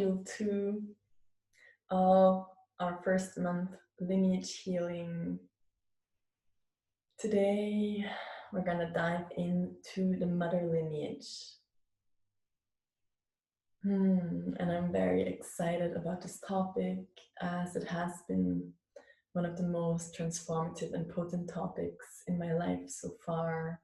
module 2 of our first month lineage healing. Today, we're gonna dive into the mother lineage. And I'm very excited about this topic, as it has been one of the most transformative and potent topics in my life so far.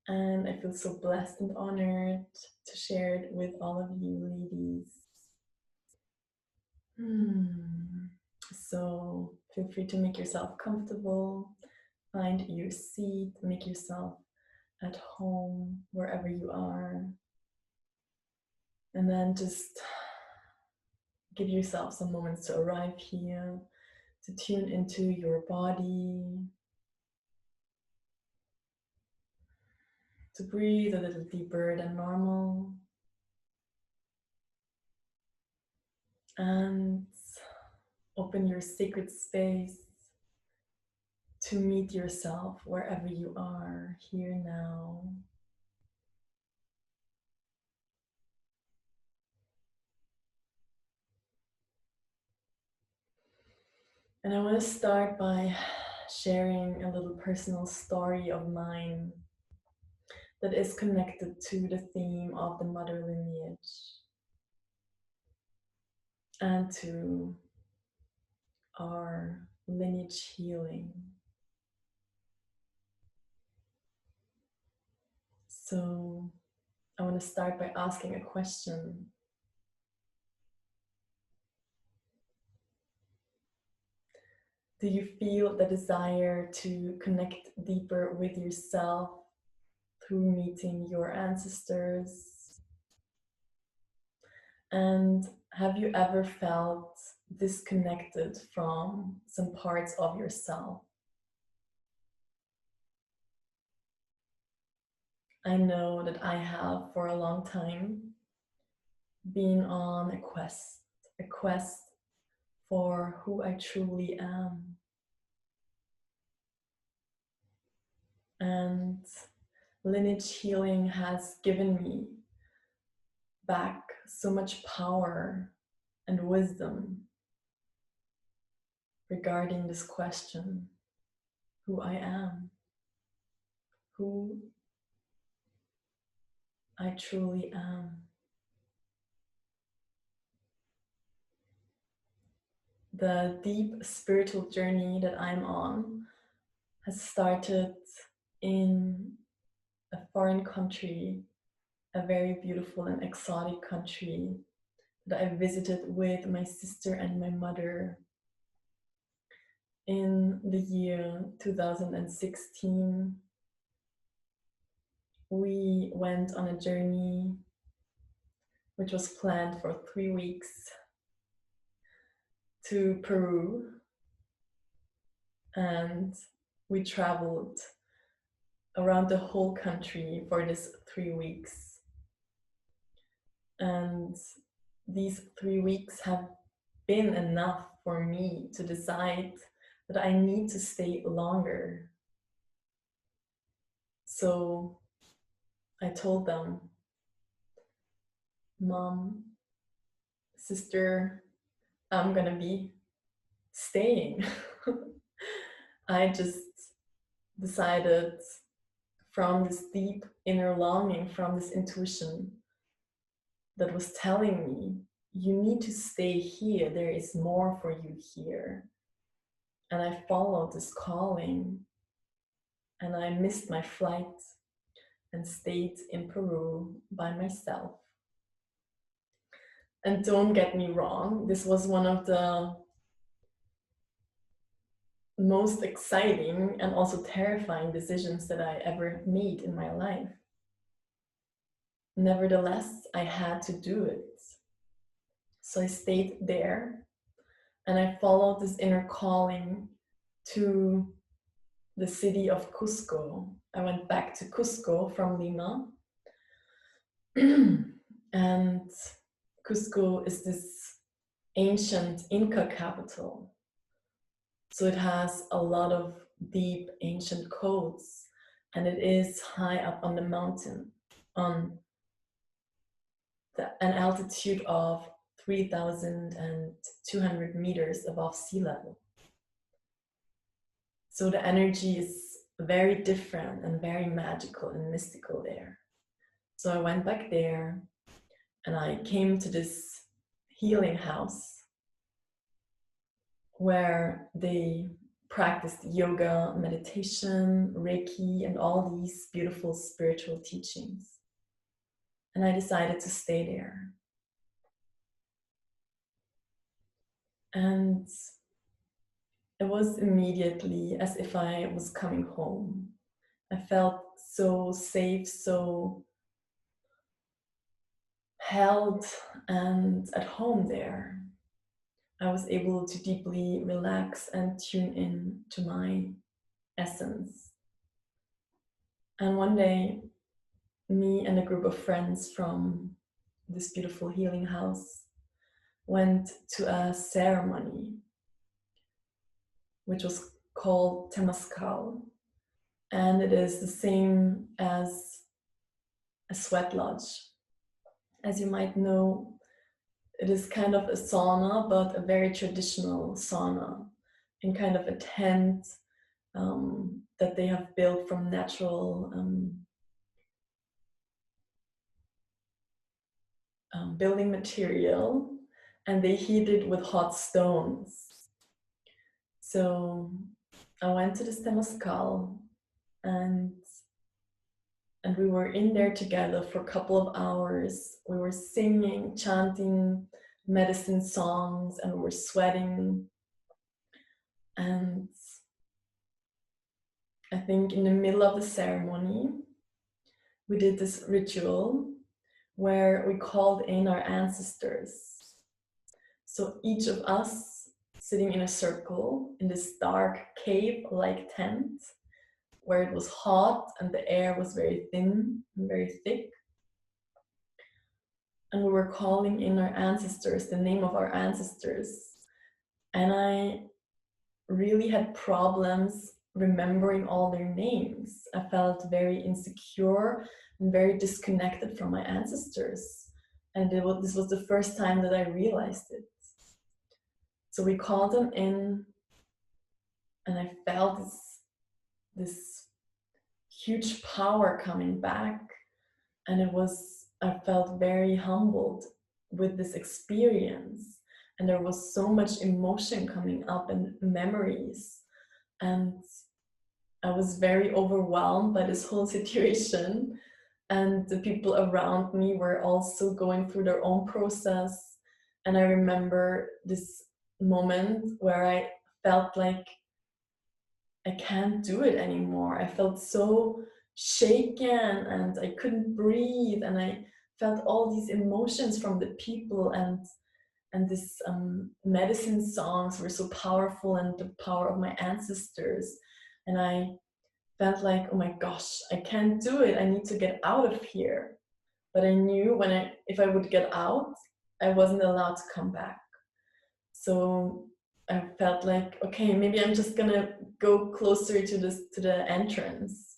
And I feel so blessed and honored to share it with all of you ladies. So feel free to make yourself comfortable, find your seat, make yourself at home wherever you are. And then just give yourself some moments to arrive here, to tune into your body, to breathe a little deeper than normal, and open your sacred space to meet yourself wherever you are here now. And I want to start by sharing a little personal story of mine that is connected to the theme of the mother lineage and to our lineage healing. So I want to start by asking a question. Do you feel the desire to connect deeper with yourself through meeting your ancestors? And have you ever felt disconnected from some parts of yourself? I know that I have for a long time been on a quest for who I truly am. And lineage healing has given me back so much power and wisdom regarding this question, who I am, who I truly am. The deep spiritual journey that I'm on has started in a foreign country, a very beautiful and exotic country that I visited with my sister and my mother in the year 2016. We went on a journey which was planned for 3 weeks to Peru, and we traveled around the whole country for this 3 weeks. And these 3 weeks have been enough for me to decide that I need to stay longer. So I told them, Mom, sister, I'm gonna be staying. I just decided from this deep inner longing, from this intuition that was telling me, you need to stay here, there is more for you here. And I followed this calling, and I missed my flight and stayed in Peru by myself. And don't get me wrong, this was one of the most exciting and also terrifying decisions that I ever made in my life. Nevertheless, I had to do it. So I stayed there and I followed this inner calling to the city of Cusco. I went back to Cusco from Lima. And Cusco is this ancient Inca capital. So it has a lot of deep ancient codes, and it is high up on the mountain, on an altitude of 3,200 meters above sea level. So the energy is very different and very magical and mystical there. So I went back there and I came to this healing house where they practiced yoga, meditation, Reiki, and all these beautiful spiritual teachings. And I decided to stay there. And it was immediately as if I was coming home. I felt so safe, so held and at home there. I was able to deeply relax and tune in to my essence. And one day, me and a group of friends from this beautiful healing house went to a ceremony which was called Temazcal. And it is the same as a sweat lodge. As you might know, it is kind of a sauna, but a very traditional sauna in kind of a tent that they have built from natural building material, and they heat it with hot stones. So I went to this Temazcal and we were in there together for a couple of hours. We were singing, chanting medicine songs, and we were sweating. And I think in the middle of the ceremony, we did this ritual where we called in our ancestors. So each of us sitting in a circle in this dark cave-like tent where it was hot and the air was very thin and very thick. And we were calling in our ancestors, the name of our ancestors. And I really had problems remembering all their names. I felt very insecure and very disconnected from my ancestors. And this was the first time that I realized it. So we called them in, and I felt this huge power coming back. And I felt very humbled with this experience. And there was so much emotion coming up and memories. And I was very overwhelmed by this whole situation. And the people around me were also going through their own process. And I remember this moment where I felt like I can't do it anymore. I felt so shaken and I couldn't breathe, and I felt all these emotions from the people, and this medicine songs were so powerful, and the power of my ancestors. And I felt like, oh my gosh, I can't do it. I need to get out of here. But I knew if I would get out, I wasn't allowed to come back. So I felt like, okay, maybe I'm just gonna go closer to the entrance.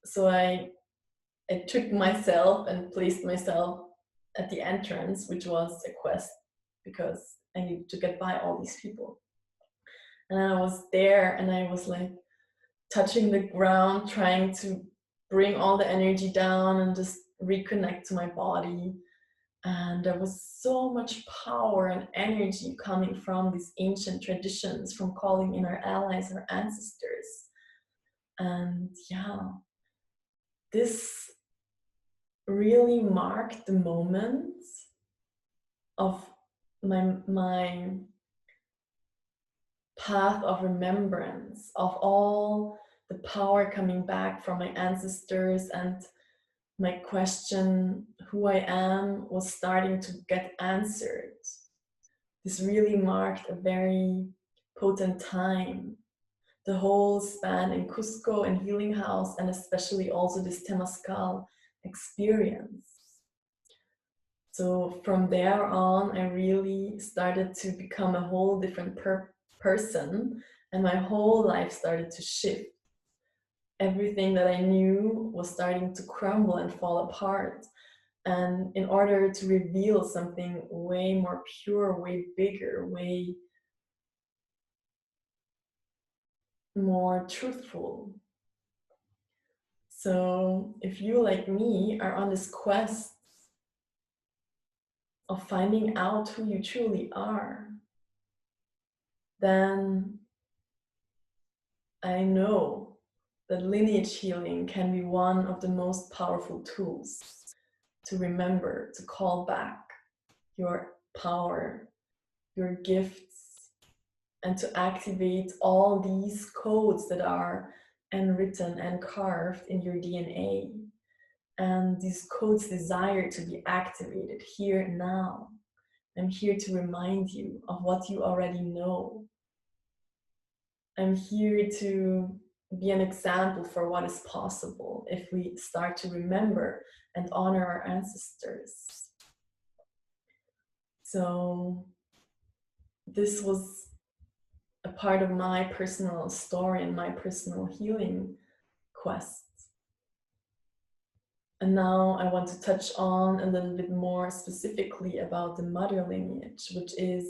So I took myself and placed myself at the entrance, which was a quest because I needed to get by all these people. And I was there and I was like touching the ground, trying to bring all the energy down and just reconnect to my body. And there was so much power and energy coming from these ancient traditions, from calling in our allies, our ancestors. And yeah, this really marked the moment of my path of remembrance, of all the power coming back from my ancestors, and my question, who I am, was starting to get answered. This really marked a very potent time. The whole span in Cusco and Healing House, and especially also this Temazcal experience. So from there on, I really started to become a whole different person, and my whole life started to shift. Everything that I knew was starting to crumble and fall apart. And in order to reveal something way more pure, way bigger, way more truthful. So if you, like me, are on this quest of finding out who you truly are, then I know that lineage healing can be one of the most powerful tools to remember, to call back your power, your gifts, and to activate all these codes that are handwritten and carved in your DNA. And these codes desire to be activated here and now. I'm here to remind you of what you already know. I'm here to be an example for what is possible if we start to remember and honor our ancestors. So this was a part of my personal story and my personal healing quest. And now I want to touch on a little bit more specifically about the mother lineage, which is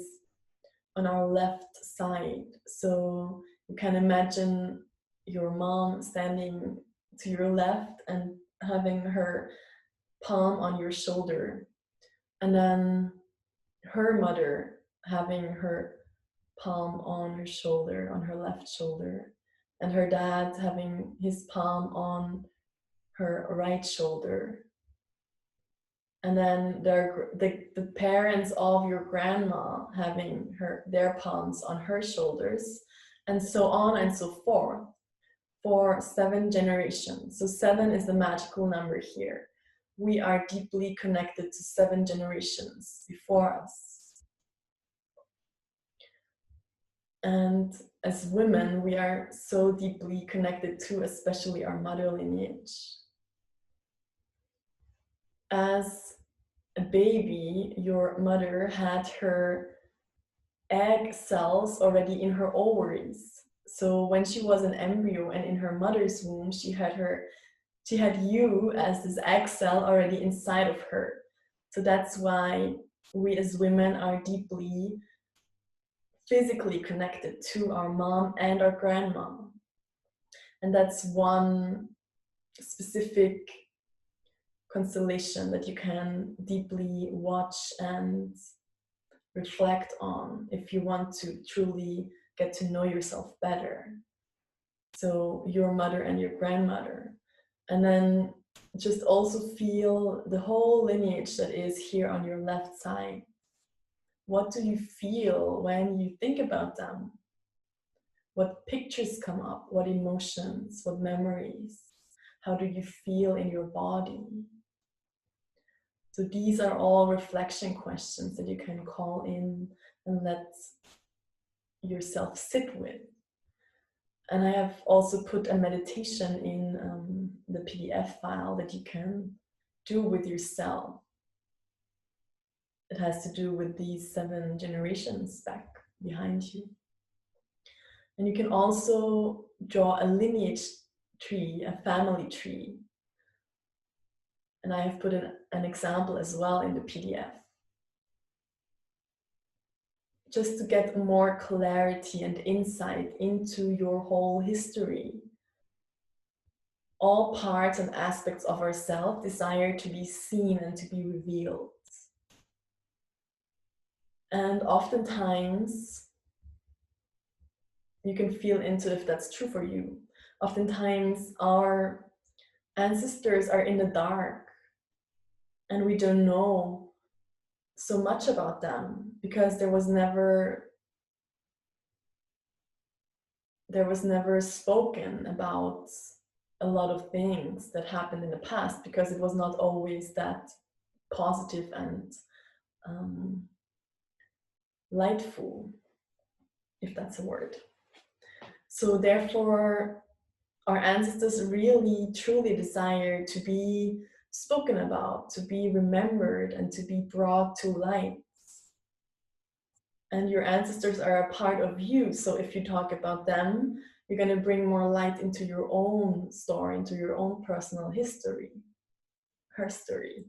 on our left side. So you can imagine your mom standing to your left and having her palm on your shoulder, and then her mother having her palm on her shoulder, on her left shoulder, and her dad having his palm on her right shoulder. And then the parents of your grandma having their palms on her shoulders, and so on and so forth, for 7 generations. So 7 is the magical number here. We are deeply connected to 7 generations before us. And as women, we are so deeply connected to especially our mother lineage. As a baby, your mother had her egg cells already in her ovaries. So when she was an embryo and in her mother's womb, she had you as this egg cell already inside of her. So that's why we as women are deeply physically connected to our mom and our grandma. And that's one specific constellation that you can deeply watch and reflect on if you want to truly get to know yourself better. So your mother and your grandmother. And then just also feel the whole lineage that is here on your left side. What do you feel when you think about them? What pictures come up? What emotions? What memories? How do you feel in your body? So these are all reflection questions that you can call in and let yourself sit with. And I have also put a meditation in the PDF file that you can do with yourself. It has to do with these 7 generations back behind you. And you can also draw a lineage tree, a family tree. And I have put an example as well in the PDF. Just to get more clarity and insight into your whole history. All parts and aspects of ourselves desire to be seen and to be revealed. And oftentimes, you can feel into if that's true for you. Oftentimes, our ancestors are in the dark and we don't know so much about them because there was never spoken about a lot of things that happened in the past because it was not always that positive and lightful, if that's a word. So therefore, our ancestors really truly desire to be spoken about, to be remembered, and to be brought to light. And your ancestors are a part of you. So if you talk about them, you're going to bring more light into your own story, into your own personal history, her story.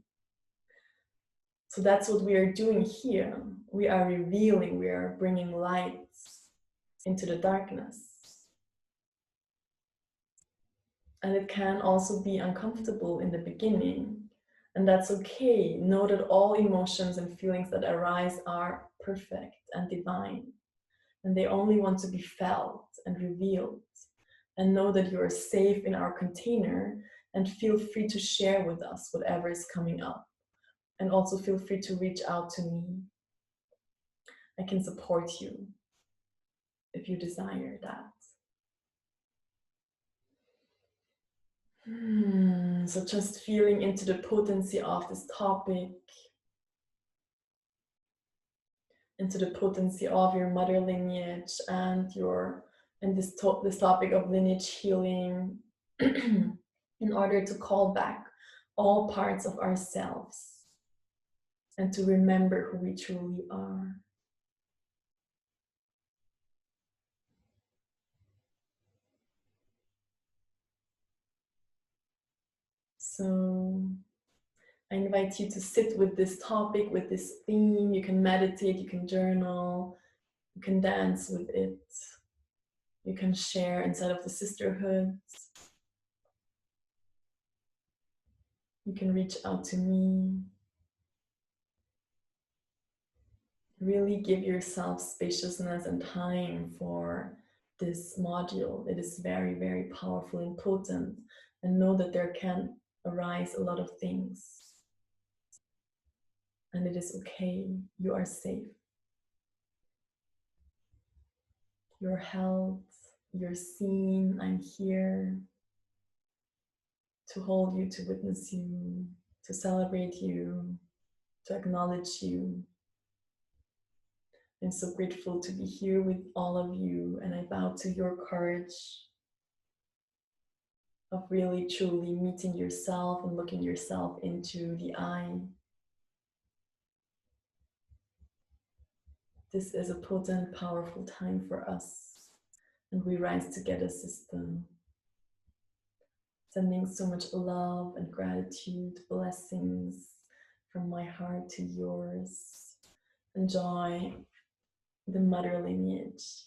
So that's what we are doing here. We are revealing, we are bringing light into the darkness. And it can also be uncomfortable in the beginning. And that's okay. Know that all emotions and feelings that arise are perfect and divine. And they only want to be felt and revealed. And know that you are safe in our container, and feel free to share with us whatever is coming up. And also feel free to reach out to me. I can support you if you desire that. So just feeling into the potency of this topic, into the potency of your mother lineage and this topic of lineage healing, in order to call back all parts of ourselves and to remember who we truly are. So I invite you to sit with this topic, with this theme. You can meditate, you can journal, you can dance with it. You can share inside of the sisterhood. You can reach out to me. Really give yourself spaciousness and time for this module. It is very, very powerful and potent. And know that there can arise a lot of things. And it is okay. You are safe. You're held. You're seen. I'm here to hold you, to witness you, to celebrate you, to acknowledge you. I'm so grateful to be here with all of you, and I bow to your courage of really truly meeting yourself and looking yourself into the eye. This is a potent, powerful time for us, and we rise together, sister. Sending so much love and gratitude, blessings from my heart to yours. Enjoy the mother lineage.